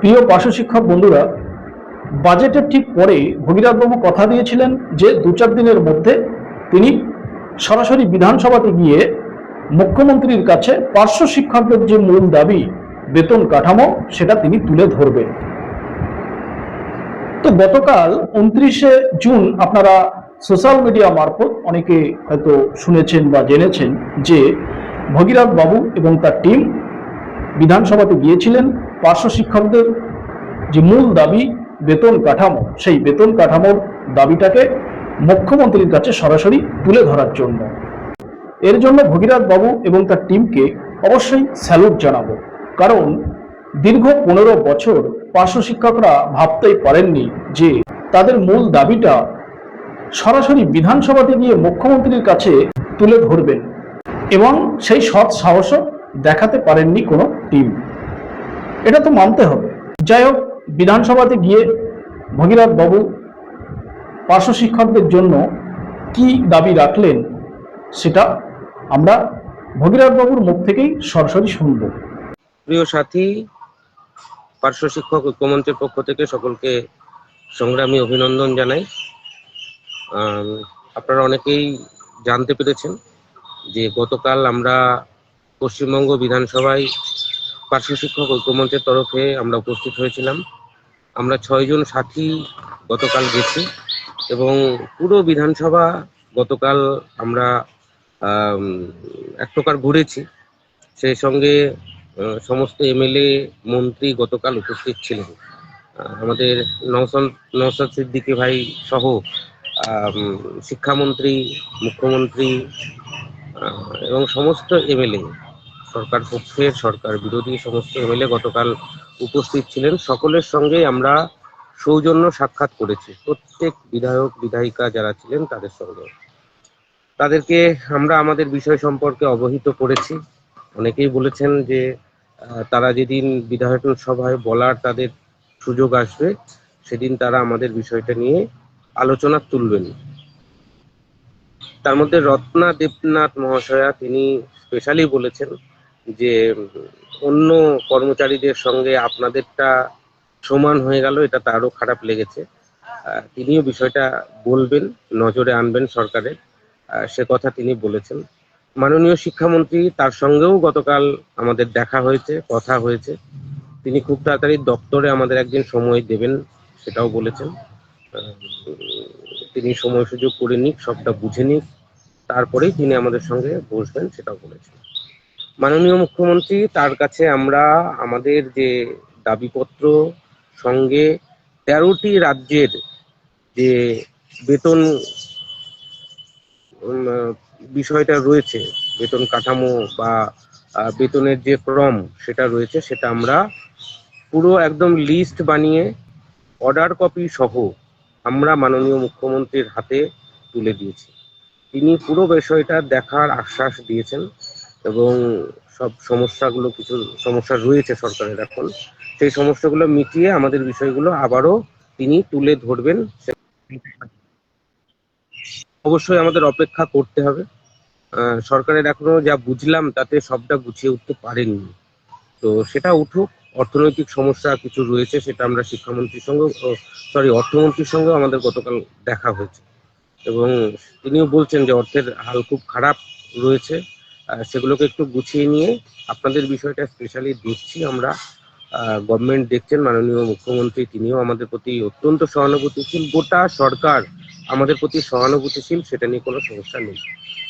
প্রিয় পার্শ্ব শিক্ষক বন্ধুরা, বাজেটের ঠিক পরে ভগীরথবাবু কথা দিয়েছিলেন যে 2-4 দিনের মধ্যে তিনি সরাসরি বিধানসভাতে গিয়ে মুখ্যমন্ত্রীর কাছে পার্শ্ব শিক্ষকদের যে মূল দাবি বেতন কাঠামো সেটা তিনি তুলে ধরবেন। তো গতকাল 29শে জুন আপনারা সোশ্যাল মিডিয়া মারফত অনেকে হয়তো শুনেছেন বা জেনেছেন যে ভগীরথ বাবু এবং তার টিম বিধানসভাতে গিয়েছিলেন পার্শ্ব শিক্ষকদের যে মূল দাবি বেতন কাঠামো, সেই বেতন কাঠামোর দাবিটাকে মুখ্যমন্ত্রীর কাছে সরাসরি তুলে ধরার জন্য। এর জন্য ভগীরথ বাবু এবং তার টিমকে অবশ্যই স্যালুট জানাবো, কারণ দীর্ঘ 15 বছর পার্শ্ব শিক্ষকরা ভাবতেই পারেননি যে তাদের মূল দাবিটা সরাসরি বিধানসভাতে গিয়ে মুখ্যমন্ত্রীর কাছে তুলে ধরবেন, এবং সেই সৎ সাহসও দেখাতে পারেননি কোনো টিম। এটা তো মানতে হবে। যাই হোক, বিধানসভাতে গিয়ে ভগীরথ বাবু পার্শ্ব শিক্ষকদের জন্য কি দাবি রাখলেন সেটা আমরা ভগীরথ বাবুর মুখ থেকেই সরাসরি শুনব। প্রিয় সাথী, পার্শ্ব শিক্ষক ঐক্যমঞ্চের পক্ষ থেকে সকলকে সংগ্রামী অভিনন্দন জানাই। আপনারা অনেকেই জানতে পেরেছেন যে গতকাল আমরা পশ্চিমবঙ্গ বিধানসভায় পার্শ্ব শিক্ষক ঐক্যমঞ্চের তরফে আমরা উপস্থিত হয়েছিলাম। আমরা 6 জন সাথী গতকাল গেছি এবং পুরো বিধানসভা গতকাল আমরা এক প্রকার ঘুরেছি। সেই সঙ্গে সমস্ত এমএলএ মন্ত্রী গতকাল উপস্থিত ছিলেন। আমাদের নওশাদ সিদ্দিকী ভাই সহ শিক্ষামন্ত্রী, মুখ্যমন্ত্রী এবং সমস্ত এমএলএ, সরকার পক্ষের সরকার বিরোধী সমস্ত এমএলএ গতকাল উপস্থিত ছিলেন। সকলের সঙ্গে আমরা সৌজন্য সাক্ষাৎ করেছি, প্রত্যেক বিধায়ক বিধায়িকা যারা ছিলেন তাদের সঙ্গে। তাদেরকে আমরা আমাদের বিষয় সম্পর্কে অবহিত করেছি। অনেকেই বলেছেন যে তারা যেদিন বিধায়ক সভায় বলার তাদের সুযোগ আসবে সেদিন তারা আমাদের বিষয়টা নিয়ে আলোচনা তুলবেন। তার মধ্যে রত্না দেবনাথ মহাশয়া তিনি স্পেশালি বলেছেন যে অন্য কর্মচারীদের সঙ্গে আপনাদেরটা সমান হয়ে গেল, এটা তারও খারাপ লেগেছে। তিনিও বিষয়টা বলবেন, নজরে আনবেন সরকারের, সে কথা তিনি বলেছেন। মাননীয় শিক্ষামন্ত্রী, তার সঙ্গেও গতকাল আমাদের দেখা হয়েছে, কথা হয়েছে। তিনি খুব তাড়াতাড়ি দপ্তরে আমাদের একদিন সময় দেবেন সেটাও বলেছেন। তিনি সময় সুযোগ করে নিক, সবটা বুঝে নিক, তারপরেই তিনি আমাদের সঙ্গে বসবেন সেটাও বলেছেন। মাননীয় মুখ্যমন্ত্রী, তার কাছে আমরা আমাদের যে দাবিপত্র সঙ্গে 13টি রাজ্যের যে বেতন বিষয়টা রয়েছে, বেতন কাঠামো বা বেতনের যে ক্রম সেটা রয়েছে, সেটা আমরা পুরো একদম লিস্ট বানিয়ে অর্ডার কপি সহ আমরা মাননীয় মুখ্যমন্ত্রীর হাতে তুলে দিয়েছি। তিনি পুরো বিষয়টা দেখার আশ্বাস দিয়েছেন এবং সব সমস্যাগুলো, কিছু সমস্যা রয়েছে সরকারের এখন, সেই সমস্যাগুলো মিটিয়ে আমাদের বিষয়গুলো আবারও তিনি তুলে ধরবেন। অবশ্যই আমাদের অপেক্ষা করতে হবে। সরকারের এখনো যা বুঝলাম তাতে সবটা গুছিয়ে উঠতে পারেননি, তো সেটা উঠুক। অর্থনৈতিক সমস্যা কিছু রয়েছে, সেটা আমরা শিক্ষামন্ত্রীর সঙ্গে অর্থমন্ত্রীর সঙ্গেও আমাদের গতকাল দেখা হয়েছে এবং তিনিও বলছেন যে অর্থের হাল খুব খারাপ রয়েছে, সেগুলোকে একটু গুছিয়ে নিয়ে আপনাদের বিষয়টা স্পেশালি দেখছি আমরা। গভর্নমেন্ট দেখছেন, মাননীয় মুখ্যমন্ত্রী তিনিও আমাদের প্রতি অত্যন্ত সহানুভূতিশীল, গোটা সরকার আমাদের প্রতি সহানুভূতিশীল, সেটা নিয়ে কোনো সমস্যা নেই,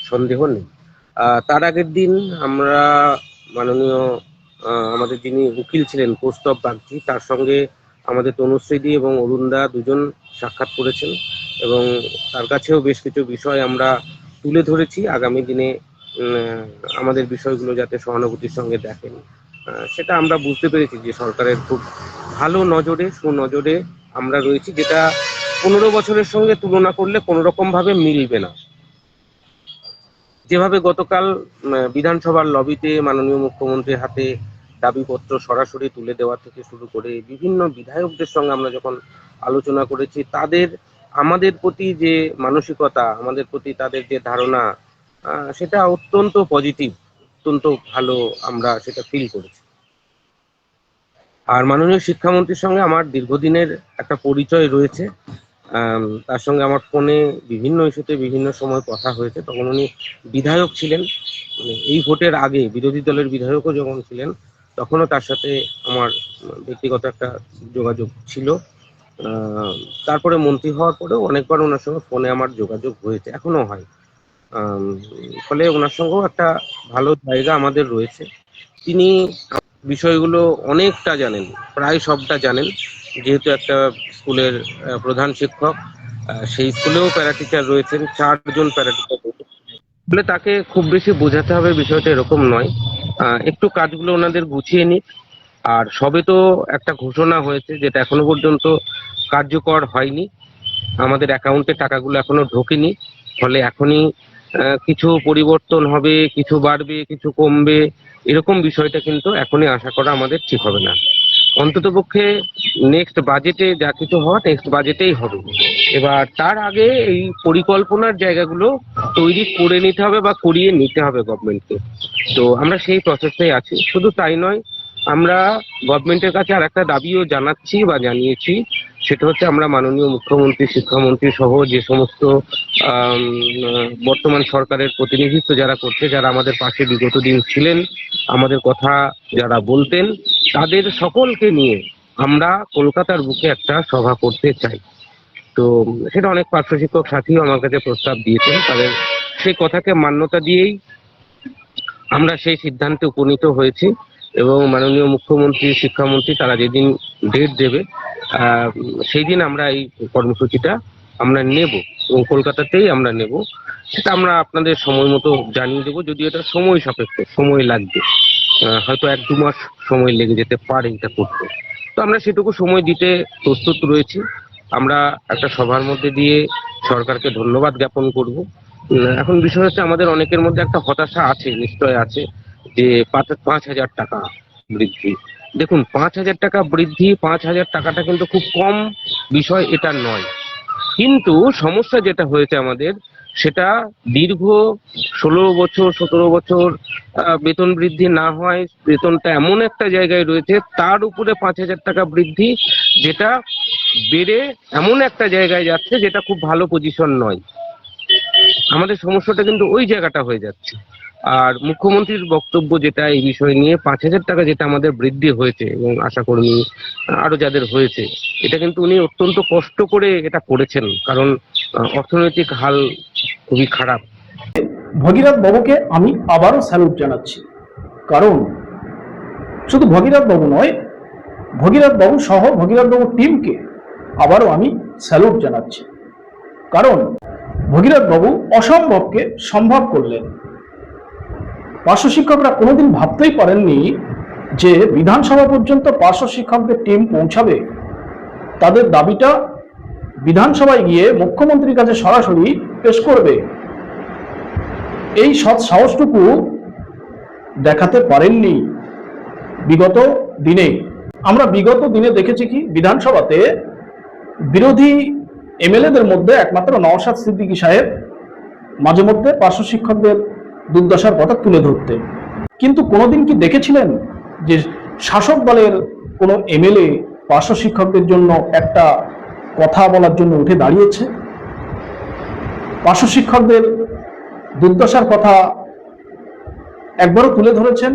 সন্দেহ নেই। তার আগের দিন আমরা মাননীয় আমাদের যিনি উকিল ছিলেন কৌস্তব বাগচি, তার সঙ্গে আমাদের তনুশ্রীদি এবং অরুণদা দুজন সাক্ষাৎ করেছেন এবং তার কাছেও বেশ কিছু বিষয় আমরা তুলে ধরেছি। আগামী দিনে আমাদের বিষয়গুলো যাতে সহানুভূতির সঙ্গে দেখেন, সেটা আমরা বুঝতে পেরেছি যে সরকারের খুব ভালো নজরে, সুনজরে আমরা রয়েছি, যেটা 15 বছরের সঙ্গে তুলনা করলে কোনো রকম ভাবে মিলবে না। যেভাবে গতকাল বিধানসভার লবিতে মাননীয় মুখ্যমন্ত্রীর হাতে দাবিপত্র সরাসরি তুলে দেওয়া থেকে শুরু করে বিভিন্ন বিধায়কদের সঙ্গে আমরা যখন আলোচনা করেছি, তাদের আমাদের প্রতি যে মানসিকতা, আমাদের প্রতি তাদের যে ধারণা, সেটা অত্যন্ত পজিটিভ, অত্যন্ত ভালো, আমরা সেটা ফিল করেছি। আর মাননীয় শিক্ষামন্ত্রীর সঙ্গে আমার দীর্ঘদিনের একটা পরিচয় রয়েছে। তার সঙ্গে আমার ফোনে বিভিন্ন ইস্যুতে বিভিন্ন সময় কথা হয়েছে। তখন উনি বিধায়ক ছিলেন, এই ভোটের আগে বিরোধী দলের বিধায়কও যখন ছিলেন, তখনও তার সাথে আমার ব্যক্তিগত একটা যোগাযোগ ছিল। তারপরে মন্ত্রী হওয়ার পরেও অনেকবার ওনার সঙ্গে ফোনে আমার যোগাযোগ হয়েছে, এখনো হয়। ফলে ওনার সঙ্গেও একটা ভালো জায়গা আমাদের রয়েছে। তিনি বিষয়গুলো অনেকটা জানেন, প্রায় সবটা জানেন, যেহেতু একটা স্কুলের প্রধান শিক্ষক। সেই স্কুলেও প্যারা টিচার রয়েছেন, 4 জন প্যারা টিচার রয়েছেন। ফলে তাকে খুব বেশি বোঝাতে হবে বিষয়টা এরকম নয়। একটু কাজগুলো ওনাদের গুছিয়ে নিক। আর সবে তো একটা ঘোষণা হয়েছে, যেটা এখনো পর্যন্ত কার্যকর হয়নি। আমাদের অ্যাকাউন্টে টাকাগুলো এখনো ঢোকেনি। ফলে এখনই কিছু পরিবর্তন হবে, কিছু বাড়বে, কিছু কমবে, এরকম বিষয়টা কিন্তু এখনই আশা করা আমাদের ঠিক হবে না। অন্ততপক্ষে নেক্সট বাজেটে যা কিছু হওয়া নেক্সট বাজেটেই হবে। এবার তার আগে এই পরিকল্পনার জায়গাগুলো তৈরি করে নিতে হবে বা করিয়ে নিতে হবে গভর্নমেন্টকে। তো আমরা সেই প্রসেসেই আছি। শুধু তাই নয়, আমরা গভর্নমেন্টের কাছে আর একটা দাবিও জানাচ্ছি বা জানিয়েছি। সেটা হচ্ছে, আমরা মাননীয় মুখ্যমন্ত্রী, শিক্ষামন্ত্রী সহ যে সমস্ত বর্তমান সরকারের প্রতিনিধিত্ব যারা করছে, যারা আমাদের পাশে বিগত দিন ছিলেন, আমাদের কথা যারা বলতেন, তাদের সকলকে নিয়ে আমরা কলকাতার বুকে একটা সভা করতে চাই। তো সেটা অনেক পার্শ্ব শিক্ষক সাথীও আমার কাছে প্রস্তাব দিয়েছেন। তাদের সেই কথাকে মান্যতা দিয়েই আমরা সেই সিদ্ধান্তে উপনীত হয়েছি। এবং মাননীয় মুখ্যমন্ত্রী, শিক্ষামন্ত্রী তারা যেদিন ডেট দেবে, সেই দিন আমরা এই কর্মসূচিটা আমরা নেব এবং কলকাতাতেই আমরা নেব। সেটা আমরা আপনাদের সময় মতো জানিয়ে দেবো, যদিও এটা সময় সাপেক্ষ, সময় লাগবে। হয়তো 1-2 মাস সময় লেগে যেতে পারে এটা করতে। তো আমরা সেটুকু সময় দিতে প্রস্তুত রয়েছি। আমরা একটা সভার মধ্যে দিয়ে সরকারকে ধন্যবাদ জ্ঞাপন করব। এখন বিষয় হচ্ছে, আমাদের অনেকের মধ্যে একটা হতাশা আছে, নিশ্চয় আছে, যে 5,000 টাকা বৃদ্ধি। দেখুন, 5,000 টাকা বৃদ্ধি, 5,000 টাকাটা কিন্তু খুব কম বিষয় এটা নয়। কিন্তু সমস্যা যেটা হয়েছে আমাদের, সেটা দীর্ঘ 16 বছর 17 বছর বেতন বৃদ্ধি না হয়, বেতনটা এমন একটা জায়গায় রয়েছে, তার উপরে 5,000 টাকা বৃদ্ধি, যেটা বেড়ে এমন একটা জায়গায় যাচ্ছে যেটা খুব ভালো পজিশন নয়। আমাদের সমস্যাটা কিন্তু ওই জায়গাটা হয়ে যাচ্ছে। আর মুখ্যমন্ত্রীর বক্তব্য যেটা এই বিষয় নিয়ে, 5,000 টাকা যেটা আমাদের বৃদ্ধি হয়েছে, এবং আশাকর্মী আরো যাদের হয়েছে, এটা কিন্তু উনি অত্যন্ত কষ্ট করে এটা করেছেন, কারণ অর্থনৈতিক হাল খুবই খারাপ। ভগীরথ বাবুকে আমি আবারও স্যালুট জানাচ্ছি। কারণ শুধু ভগীরথ বাবু নয়, ভগীরথ বাবু সহ ভগীরথ বাবুর টিমকে আবারও আমি স্যালুট জানাচ্ছি। কারণ ভগীরথ বাবু অসম্ভবকে সম্ভব করলেন। পার্শ্ব শিক্ষকরা কোনোদিন ভাবতেই পারেননি যে বিধানসভা পর্যন্ত পার্শ্ব শিক্ষকদের টিম পৌঁছাবে। তাদের দাবিটা বিধানসভায় গিয়ে মুখ্যমন্ত্রীর কাছে সরাসরি পেশ করবে। এই সৎ সাহসটুকু দেখাতে পারেননি বিগত দিনে। আমরা বিগত দিনে দেখেছি কি, বিধানসভাতে বিরোধী এমএলএদের মধ্যে একমাত্র নওশাদ সিদ্দিকী সাহেব মাঝে মধ্যে পার্শ্ব শিক্ষকদের দুর্দশার কথা তুলে ধরতেন। কিন্তু কোনোদিন কি দেখেছিলেন যে শাসক দলের কোনো এমএলএ পার্শ্ব শিক্ষকদের জন্য একটা কথা বলার জন্য উঠে দাঁড়িয়েছে? পার্শ্ব শিক্ষকদের দুর্দশার কথা একবারও তুলে ধরেছেন?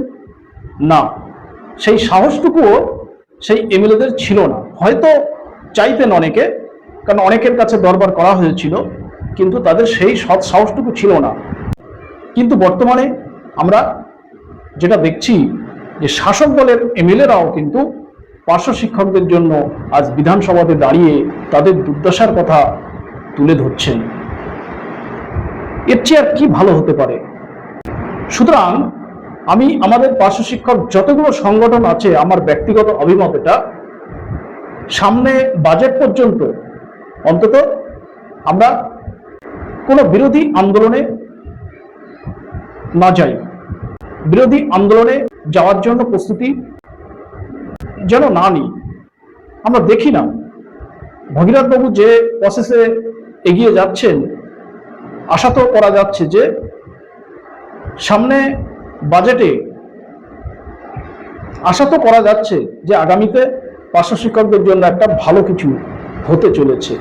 না, সেই সাহসটুকুও সেই এমএলএদের ছিল না। হয়তো চাইতেন অনেকে, কারণ অনেকের কাছে দরবার করা হয়েছিল, কিন্তু তাদের সেই সৎ সাহসটুকু ছিল না। কিন্তু বর্তমানে আমরা যেটা দেখছি, যে শাসক দলের এমএলএরাও কিন্তু পার্শ্ব শিক্ষকদের জন্য আজ বিধানসভাতে দাঁড়িয়ে তাদের দুর্দশার কথা তুলে ধরছেন। এর চেয়ে আর কি ভালো হতে পারে? সুতরাং আমি আমাদের পার্শ্ব শিক্ষক যতগুলো সংগঠন আছে, আমার ব্যক্তিগত অভিমত এটা, সামনে বাজেট পর্যন্ত অন্তত আমরা কোনো বিরোধী আন্দোলনে না যাই। বিরোধী আন্দোলনে যাওয়ার জন্য প্রস্তুতি যেন না নিই। আমরা দেখি না ভগীরথ বাবু যে প্রসেসে এগিয়ে যাচ্ছেন, আশা তো করা যাচ্ছে যে সামনে বাজেটে আশা তো করা যাচ্ছে যে আগামীতে পার্শ্ব শিক্ষকদের জন্য একটা ভালো কিছু হতে চলেছে।